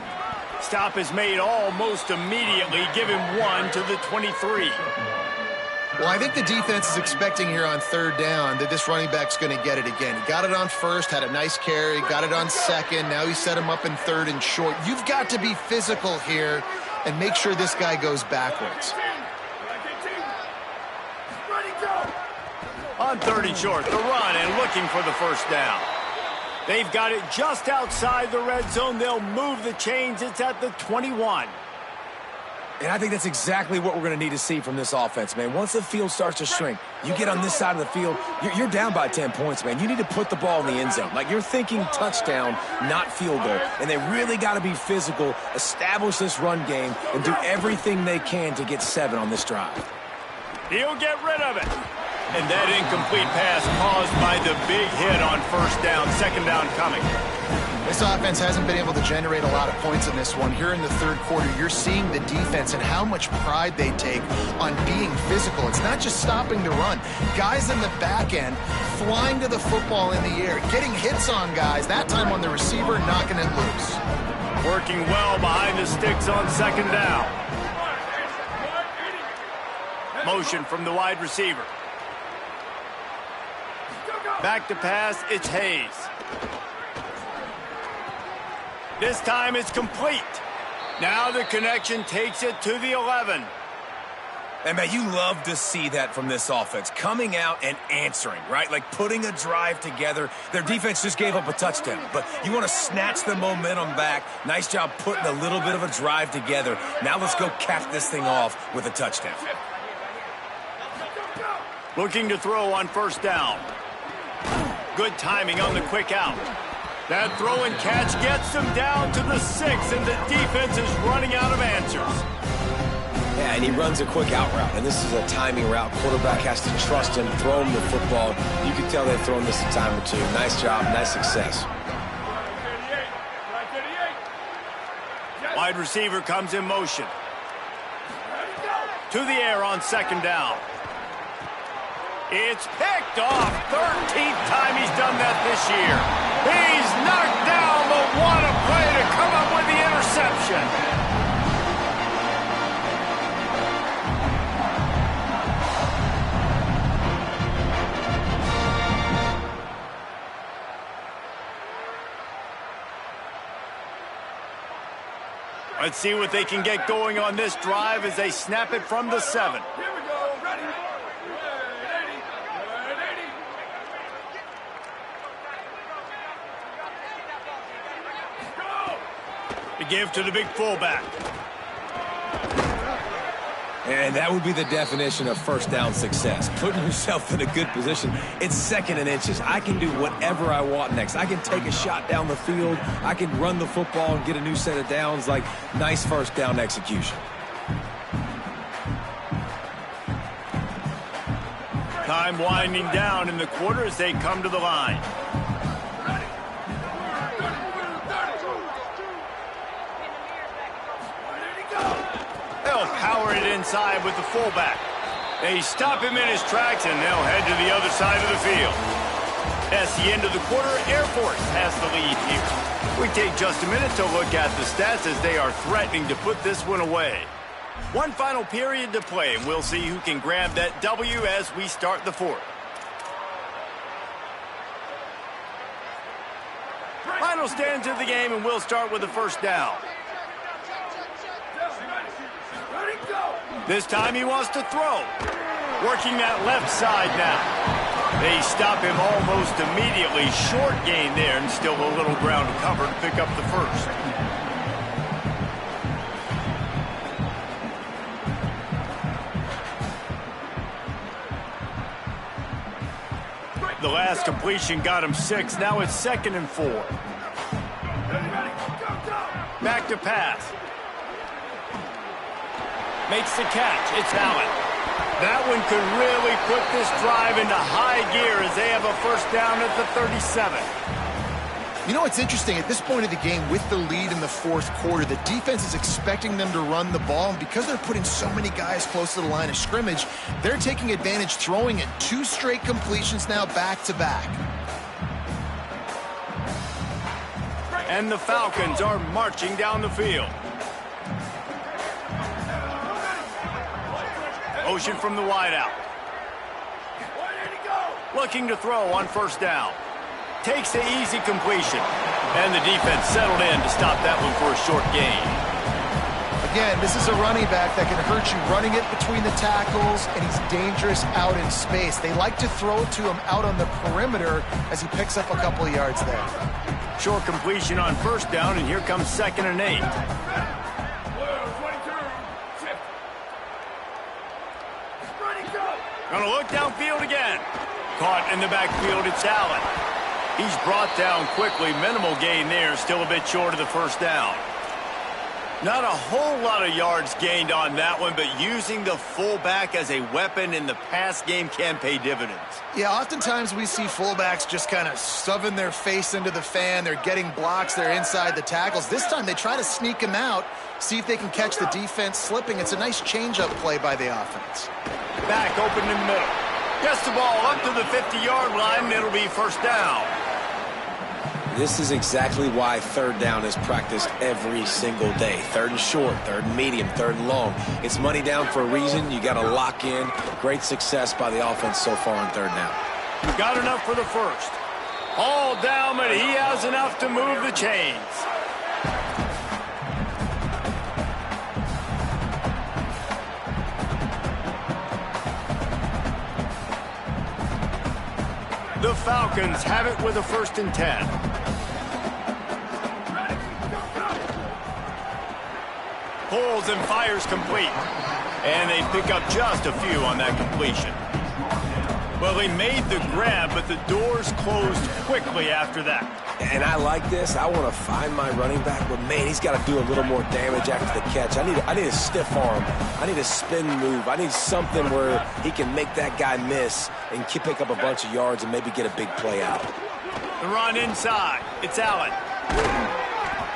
Stop is made almost immediately. Give him 1 to the 23. Well, I think the defense is expecting here on 3rd down that this running back's going to get it again. He got it on 1st, had a nice carry, got it on 2nd. Now he set him up in 3rd and short. You've got to be physical here and make sure this guy goes backwards. On 3rd and short, the run and looking for the first down. They've got it just outside the red zone. They'll move the chains. It's at the 21. And I think that's exactly what we're going to need to see from this offense, man. Once the field starts to shrink, you get on this side of the field, you're down by 10 points, man. You need to put the ball in the end zone. Like, you're thinking touchdown, not field goal. And they really got to be physical, establish this run game, and do everything they can to get 7 on this drive. He'll get rid of it. And that incomplete pass caused by the big hit on first down, 2nd down coming. This offense hasn't been able to generate a lot of points in this one. Here in the 3rd quarter, you're seeing the defense and how much pride they take on being physical. It's not just stopping the run. Guys in the back end flying to the football in the air, getting hits on guys, that time on the receiver, knocking it loose. Working well behind the sticks on 2nd down. Motion from the wide receiver. Back to pass, it's Hayes. This time it's complete. Now the connection takes it to the 11. And, man, you love to see that from this offense. Coming out and answering, right? Like putting a drive together. Their defense just gave up a touchdown. But you want to snatch the momentum back. Nice job putting a little bit of a drive together. Now let's go cap this thing off with a touchdown. Looking to throw on first down. Good timing on the quick out. That throw and catch gets them down to the 6, and the defense is running out of answers. Yeah, and he runs a quick out route, and this is a timing route. Quarterback has to trust him, throw him the football. You can tell they've thrown this a time or two. Nice job, nice success. Wide receiver comes in motion. To the air on second down. It's picked off. 13th time he's done that this year. He's knocked down, but what a play to come up with the interception. Let's see what they can get going on this drive as they snap it from the 7. Here we go. Ready. To give to the big fullback. And that would be the definition of first down success. Putting yourself in a good position. It's 2nd and inches. I can do whatever I want next. I can take a shot down the field. I can run the football and get a new set of downs. Like, nice first down execution. Time winding down in the quarter as they come to the line. They'll power it inside with the fullback. They stop him in his tracks, and they'll head to the other side of the field. That's the end of the quarter. Air Force has the lead here. We take just a minute to look at the stats as they are threatening to put this one away. One final period to play, and we'll see who can grab that W as we start the 4th. Final stands of the game, and we'll start with the first down. This time he wants to throw. Working that left side now. They stop him almost immediately. Short gain there, and still a little ground to cover to pick up the first. The last completion got him 6. Now it's 2nd and 4. Back to pass. Makes the catch. It's Allen. That one could really put this drive into high gear as they have a first down at the 37. You know, it's interesting. At this point of the game, with the lead in the 4th quarter, the defense is expecting them to run the ball. And because they're putting so many guys close to the line of scrimmage, they're taking advantage, throwing it 2 straight completions now back-to-back. And the Falcons are marching down the field. Motion from the wideout. Looking to throw on first down. Takes the easy completion. And the defense settled in to stop that one for a short gain. Again, this is a running back that can hurt you running it between the tackles, and he's dangerous out in space. They like to throw it to him out on the perimeter as he picks up a couple of yards there. Short completion on first down, and here comes 2nd and 8. Gonna look downfield again. Caught in the backfield, it's Allen. He's brought down quickly. Minimal gain there, still a bit short of the first down. Not a whole lot of yards gained on that one, but using the fullback as a weapon in the pass game can pay dividends. Yeah, oftentimes we see fullbacks just kind of shoving their face into the fan. They're getting blocks. They're inside the tackles. This time they try to sneak him out, see if they can catch the defense slipping. It's a nice change-up play by the offense. Back open in the middle. Gets the ball up to the 50-yard line, and it'll be first down. This is exactly why 3rd down is practiced every single day. 3rd and short, 3rd and medium, 3rd and long. It's money down for a reason. You got to lock in. Great success by the offense so far on 3rd down. Got enough for the first. All down, but he has enough to move the chains. The Falcons have it with a 1st and 10. Pulls and fires complete. And they pick up just a few on that completion. Well, he made the grab, but the doors closed quickly after that. And I like this. I want to find my running back, but man, he's got to do a little more damage after the catch. I need a stiff arm. I need a spin move. I need something where he can make that guy miss and pick up a bunch of yards and maybe get a big play out. The run inside. It's Allen.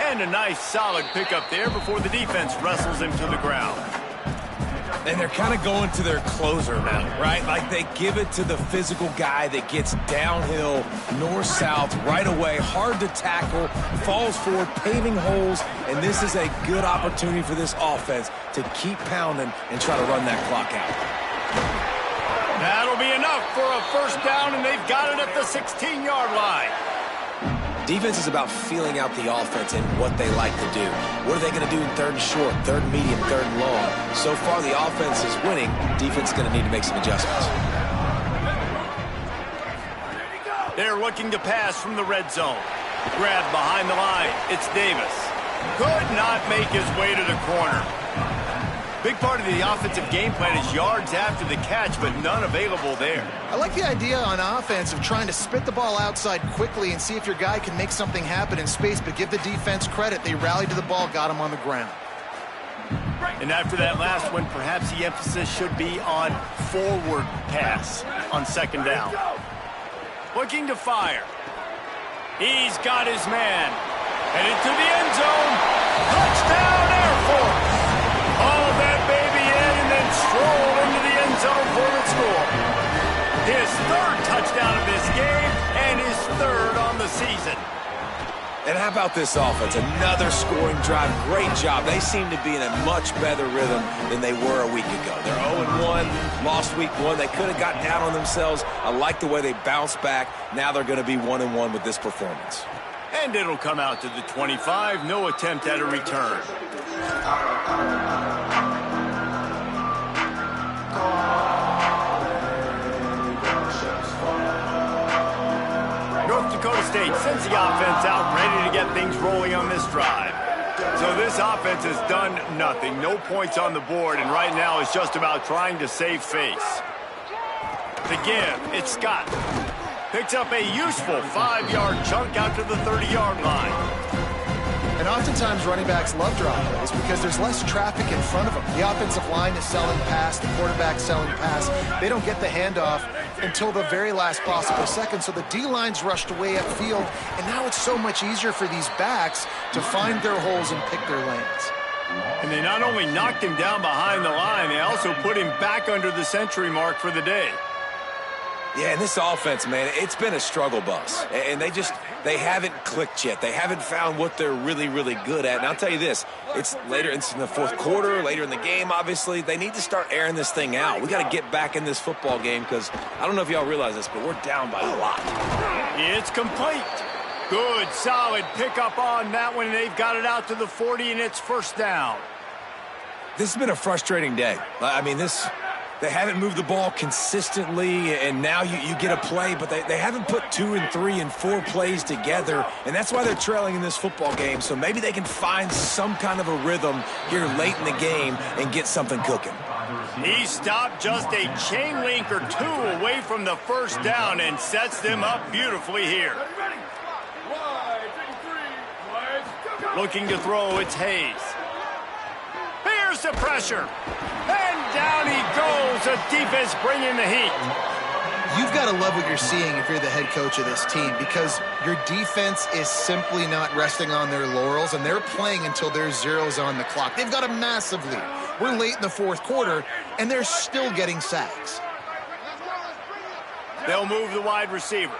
And a nice solid pickup there before the defense wrestles him to the ground. And they're kind of going to their closer now, right? Like they give it to the physical guy that gets downhill, north-south, right away, hard to tackle, falls forward, paving holes, and this is a good opportunity for this offense to keep pounding and try to run that clock out. That'll be enough for a first down, and they've got it at the 16-yard line. Defense is about feeling out the offense and what they like to do. What are they going to do in third and short, third and medium, third and long? So far, the offense is winning. Defense is going to need to make some adjustments. They're looking to pass from the red zone. Grab behind the line. It's Davis. Could not make his way to the corner. Big part of the offensive game plan is yards after the catch, but none available there. I like the idea on offense of trying to spit the ball outside quickly and see if your guy can make something happen in space, but give the defense credit. They rallied to the ball, got him on the ground. And after that last one, perhaps the emphasis should be on forward pass on second down. Looking to fire. He's got his man. Headed to the end zone. Touchdown, Air Force. Hauled that baby in and then strolled into the end zone for the score. His third touchdown of this game and his third on the season. And how about this offense? Another scoring drive. Great job. They seem to be in a much better rhythm than they were a week ago. They're 0-1, lost week 1. They could have got down on themselves. I like the way they bounced back. Now they're going to be 1-1 with this performance. And it'll come out to the 25. No attempt at a return. North Dakota State sends the offense out ready to get things rolling on this drive. So this offense has done nothing. No points on the board, and right now it's just about trying to save face. The give, it's Scott. Picks up a useful 5-yard chunk out to the 30-yard line. And oftentimes running backs love drop plays because there's less traffic in front of them. The offensive line is selling pass, the quarterback selling pass. They don't get the handoff until the very last possible second, so the D-line's rushed away upfield, and now it's so much easier for these backs to find their holes and pick their lanes. And they not only knocked him down behind the line, they also put him back under the century mark for the day. Yeah, and this offense, man, it's been a struggle bus. And they haven't clicked yet. They haven't found what they're really, really good at. And I'll tell you this, it's in the fourth quarter, later in the game, obviously. They need to start airing this thing out. We got to get back in this football game because I don't know if y'all realize this, but we're down by a lot. It's complete. Good, solid pickup on that one. They've got it out to the 40, and it's first down. This has been a frustrating day. I mean, they haven't moved the ball consistently, and now you get a play, but they haven't put 2 and 3 and 4 plays together, and that's why they're trailing in this football game. So maybe they can find some kind of a rhythm here late in the game and get something cooking. He stopped just a chain link or 2 away from the first down and sets them up beautifully here. Looking to throw, it's Hayes. Here's the pressure. And down he goes. The defense bringing the heat. You've got to love what you're seeing if you're the head coach of this team because your defense is simply not resting on their laurels, and they're playing until there's zeros on the clock. They've got a massive lead. We're late in the fourth quarter, and they're still getting sacks. They'll move the wide receiver.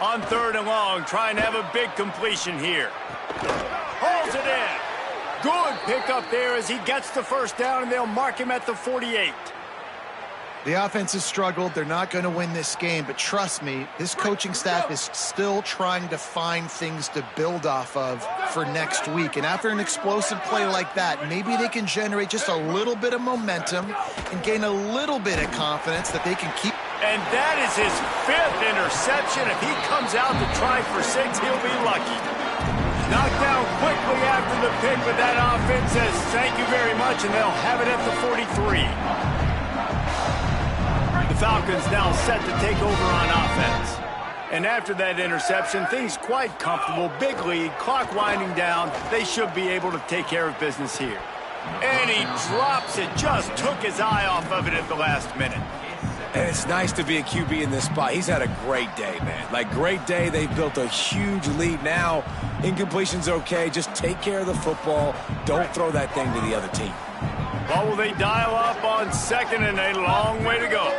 On third and long, trying to have a big completion here. Holds it in. Good pickup there as he gets the first down, and they'll mark him at the 48. The offense has struggled. They're not going to win this game, but trust me, this coaching staff is still trying to find things to build off of for next week. And after an explosive play like that, maybe they can generate just a little bit of momentum and gain a little bit of confidence that they can keep. And that is his 5th interception. If he comes out to try for 6, he'll be lucky. Knocked down quickly after the pick, but that offense says thank you very much, and they'll have it at the 43. Falcons now set to take over on offense. And after that interception, things quite comfortable. Big lead, clock winding down. They should be able to take care of business here. And he drops it. Just took his eye off of it at the last minute. And it's nice to be a QB in this spot. He's had a great day, man. Like, great day. They've built a huge lead now. Incompletion's okay. Just take care of the football. Don't throw that thing to the other team. Well, will they dial up on second and a long way to go?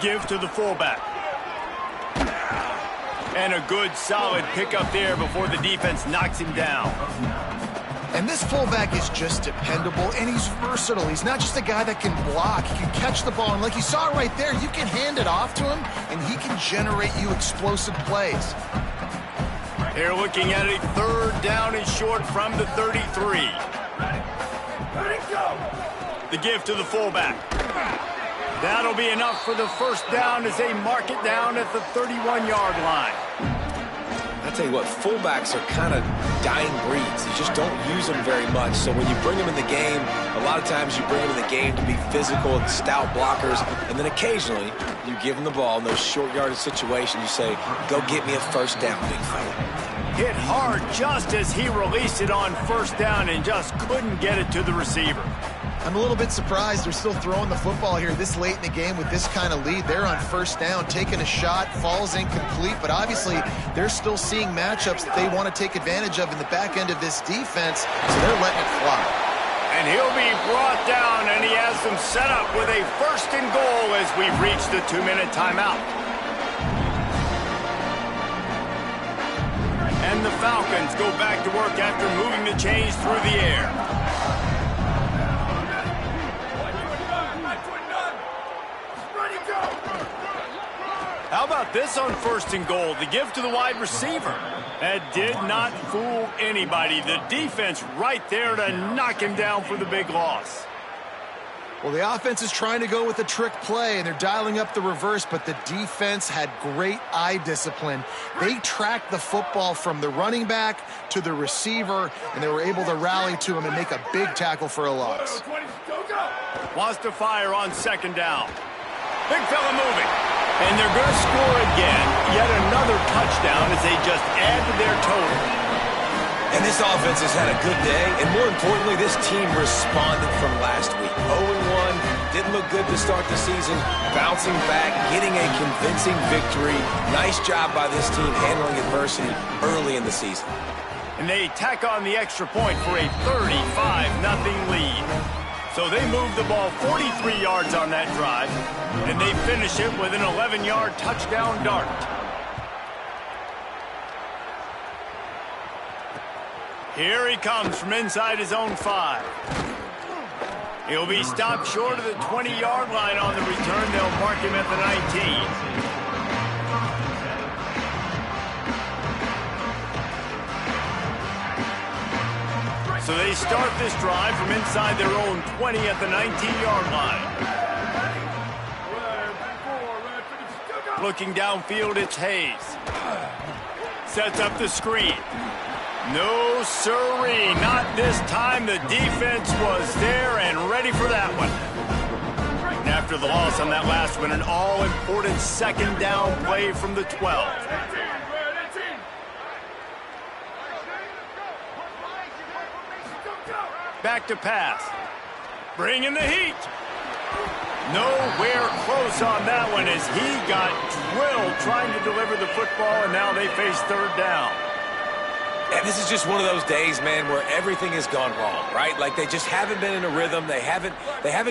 Give to the fullback. And a good, solid pickup there before the defense knocks him down. And this fullback is just dependable, and he's versatile. He's not just a guy that can block. He can catch the ball, and like you saw right there, you can hand it off to him, and he can generate you explosive plays. Here looking at a third down and short from the 33. The give to the fullback. That'll be enough for the first down as they mark it down at the 31-yard line. I'll tell you what, fullbacks are kind of dying breeds. You just don't use them very much. So when you bring them in the game, a lot of times you bring them in the game to be physical and stout blockers, and then occasionally you give them the ball in those short yardage situations. You say, go get me a first down, big fella. Hit hard just as he released it on first down and just couldn't get it to the receiver. I'm a little bit surprised they're still throwing the football here this late in the game with this kind of lead. They're on first down, taking a shot, falls incomplete, but obviously they're still seeing matchups that they want to take advantage of in the back end of this defense, so they're letting it fly. And he'll be brought down, and he has them set up with a first and goal as we've reached the 2-minute timeout. And the Falcons go back to work after moving the chains through the air. How about this on first and goal? The give to the wide receiver. That did not fool anybody. The defense right there to knock him down for the big loss. Well, the offense is trying to go with a trick play, and they're dialing up the reverse, but the defense had great eye discipline. They tracked the football from the running back to the receiver, and they were able to rally to him and make a big tackle for a loss. Wants to fire on second down. Big fella moving. And they're going to score again. Yet another touchdown as they just add to their total. And this offense has had a good day, and more importantly, this team responded from last week. 0-1, didn't look good to start the season, bouncing back, getting a convincing victory. Nice job by this team handling adversity early in the season. And they tack on the extra point for a 35-0 lead. So they move the ball 43 yards on that drive, and they finish it with an 11-yard touchdown dart. Here he comes from inside his own 5. He'll be stopped short of the 20-yard line on the return. They'll mark him at the 19. So they start this drive from inside their own 20 at the 19-yard line. Looking downfield, it's Hayes. Sets up the screen. No siree, not this time. The defense was there and ready for that one. And after the loss on that last one, an all-important second down play from the 12. Back to pass. Bringing the heat. Nowhere close on that one as he got drilled trying to deliver the football, and now they face third down. And this is just one of those days, man, where everything has gone wrong, right? Like they just haven't been in a rhythm. They haven't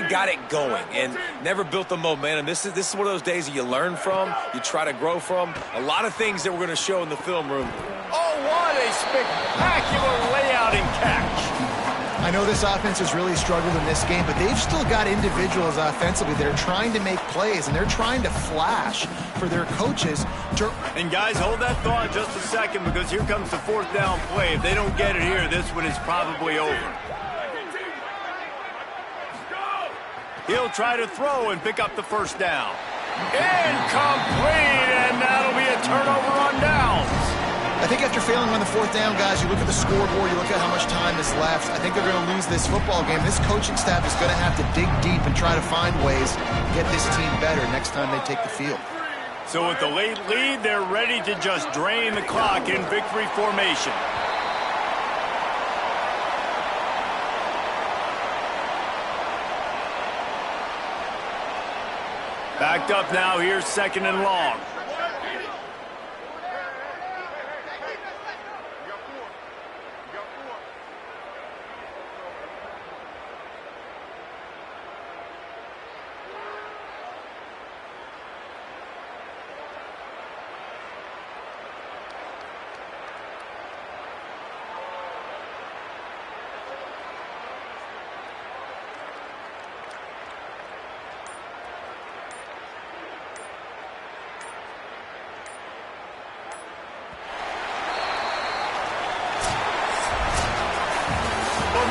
got it going and never built the momentum. This is one of those days that you learn from, you try to grow from. A lot of things that we're going to show in the film room. Oh, what a spectacular layout and catch. I know this offense has really struggled in this game, but they've still got individuals offensively that are trying to make plays, and they're trying to flash for their coaches. And guys, hold that thought just a second, because here comes the fourth down play. If they don't get it here, this one is probably over. He'll try to throw and pick up the first down. Incomplete, and that'll be a turnover on downs. I think after failing on the fourth down, guys, you look at the scoreboard, you look at how much time is left. I think they're going to lose this football game. This coaching staff is going to have to dig deep and try to find ways to get this team better next time they take the field. So with the late lead, they're ready to just drain the clock in victory formation. Backed up now, here's 2nd and long.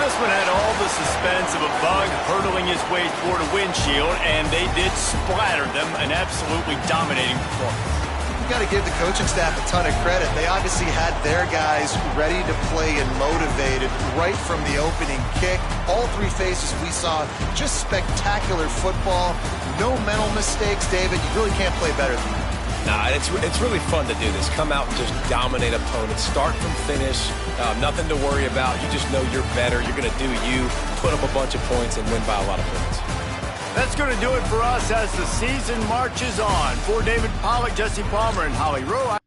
This one had all the suspense of a bug hurtling his way toward a windshield, and they did splatter them. An absolutely dominating performance. You got to give the coaching staff a ton of credit. They obviously had their guys ready to play and motivated right from the opening kick. All three phases we saw, just spectacular football. No mental mistakes, David. You really can't play better than that. Nah, it's really fun to do this. Come out and just dominate opponents. Start from finish. Nothing to worry about. You just know you're better. You're going to do you, put up a bunch of points, and win by a lot of points. That's going to do it for us as the season marches on. For David Pollack, Jesse Palmer, and Holly Rowe.